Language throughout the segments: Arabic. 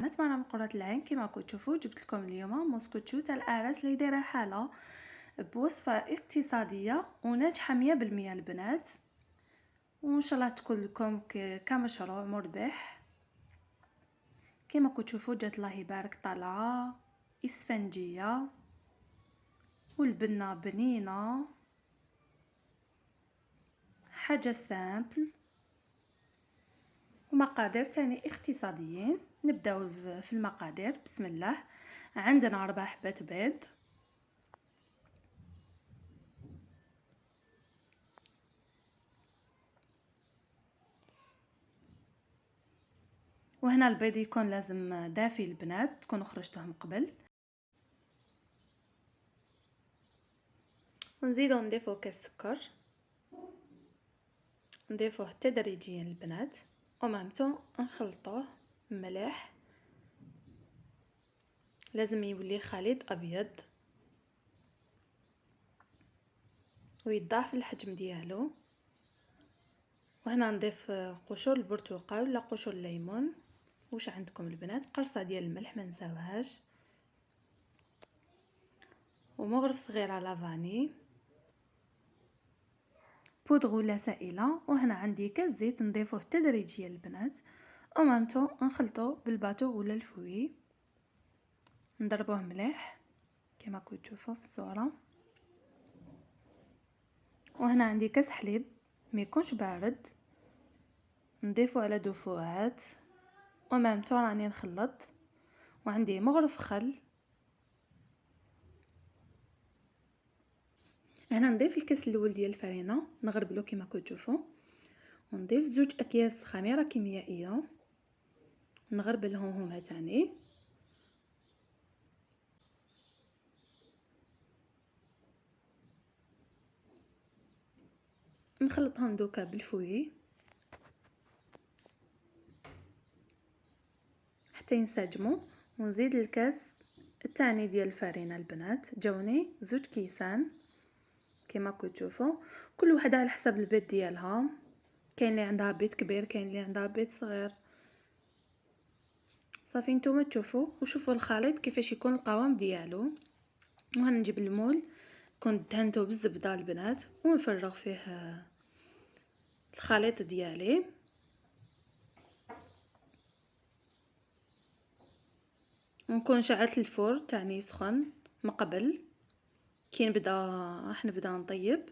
البنات، معنا من قرة العين. كما راكم تشوفوا جبت لكم اليوم موسكوتشو تاع الاعراس اللي دايره حاله بوصفه اقتصاديه وناجحه 100% البنات، وان شاء الله تكون لكم كمشروع مربح. كما راكم تشوفوا جات الله يبارك طالعه اسفنجيه والبنه بنينه، حاجه سامبل ومقادير تاني اقتصاديين. نبداو في المقادير. بسم الله. عندنا 4 حبات بيض، وهنا البيض يكون لازم دافي البنات، تكونوا خرجتوه من قبل. ونزيدو نضيفو كاس سكر، نضيفوه تدريجيا البنات، ومامتو نخلطوه مليح. لازم يولي خليط ابيض ويتضاعف الحجم ديالو. وهنا نضيف قشور البرتقال ولا قشور الليمون، واش عندكم البنات، قرصه ديال الملح ما نساوهاش، ومغرف صغيره لافاني، بودغ ولا سائله. وهنا عندي كاس زيت نضيفوه تدريجيا البنات، ومامتو نخلطو بالباتو ولا الفوي، نضربوه مليح كما كنتو تشوفوا في الصوره. وهنا عندي كاس حليب ما يكونش بارد، نضيفو على دفوعات، ومامتو راني نخلط. وعندي مغرف خل. هنا نضيف الكاس الاول ديال الفرينه، نغربلو كما كنتو تشوفوا، ونضيف 2 اكياس خميره كيميائيه، نغربلهم هما تاني. نخلطهم دوكا بالفوي حتى ينسجموا. ونزيد الكاس الثاني ديال الفرينه البنات، جاوني 2 كيسان كما كنتو تشوفوا، كل وحده على حسب البيض ديالها. كاين اللي عندها بيض كبير، كاين اللي عندها بيض صغير. صافي نتوما تشوفوا وشوفوا الخليط كيفاش يكون القوام ديالو. وهنجيب المول كنت دهنته بالزبده البنات، ونفرغ فيه الخليط ديالي. ونكون شعلت الفرن تاعني سخن من قبل كي نبدا نطيب،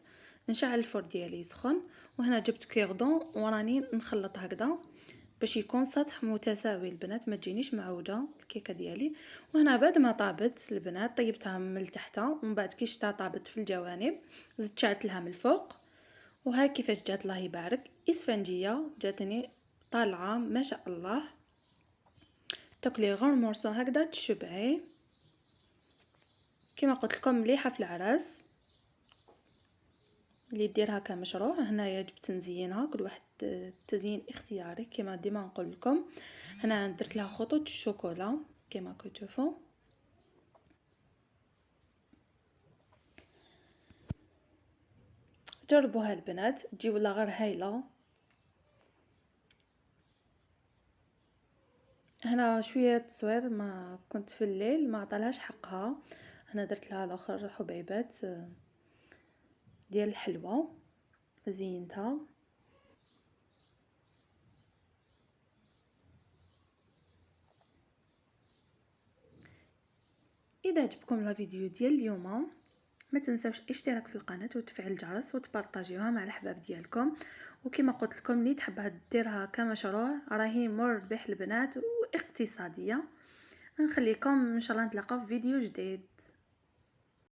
نشعل الفرن ديالي سخن. وهنا جبت كيردون وراني نخلط هكذا باش يكون سطح متساوي البنات، ما تجينيش معوجه الكيكه ديالي. وهنا بعد ما طابت البنات طيبتها من التحت، ومن بعد كي شتا طابت في الجوانب زدت شعلت لها من الفوق. وها كيفاش جات الله يبارك اسفنجيه، جاتني طالعه ما شاء الله. تاكلي غير مورصه هكذا تشبعي. كما قلت لكم مليحه في العراس اللي ديرها كمشروع. هنايا جبت نزينها، كل واحد تزيين اختياري كما ديما نقول لكم. هنا درت لها خطوط الشوكولا كما كتشوفوا. جربوها البنات تجي ولا غير هايله. هنا شويه تصوير ما كنت في الليل ما عطالهاش حقها، هنا درت لها الاخر حبيبات ديال الحلوى زينتها. اذا عجبكم لا فيديو ديال اليوم ما تنساوش الاشتراك في القناه وتفعيل الجرس وتبارطاجيوها مع الاحباب ديالكم. وكما قلت لكم اللي تحبها ديرها كمشروع راهي مربح البنات واقتصاديه. نخليكم ان شاء الله نتلاقاو في فيديو جديد.